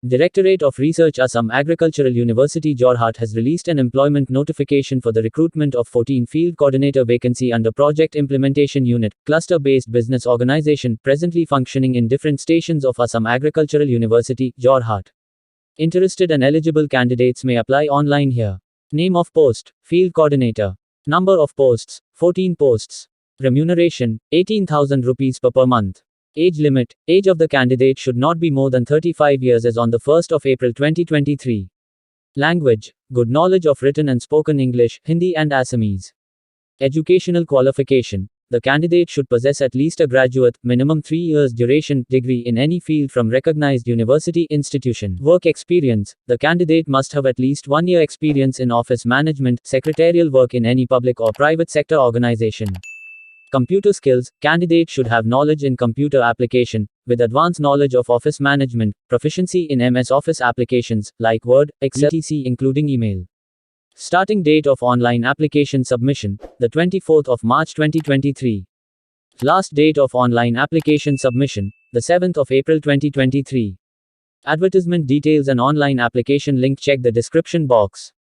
Directorate of Research Assam Agricultural University Jorhat has released an employment notification for the recruitment of 14 field coordinator vacancy under Project Implementation Unit, cluster-based business organization, presently functioning in different stations of Assam Agricultural University, Jorhat. Interested and eligible candidates may apply online here. Name of post, Field Coordinator. Number of posts, 14 posts. Remuneration, 18,000 rupees per month. Age limit, age of the candidate should not be more than 35 years as on the 1st of April 2023. Language, good knowledge of written and spoken English, Hindi and Assamese. Educational qualification, the candidate should possess at least a graduate, minimum 3 years duration, degree in any field from recognized university institution. Work experience, the candidate must have at least 1 year experience in office management, secretarial work in any public or private sector organization. Computer skills, candidate should have knowledge in computer application, with advanced knowledge of office management, proficiency in MS Office applications, like Word, Excel, etc. including email. Starting date of online application submission, the 24th of March 2023. Last date of online application submission, the 7th of April 2023. Advertisement details and online application link check the description box.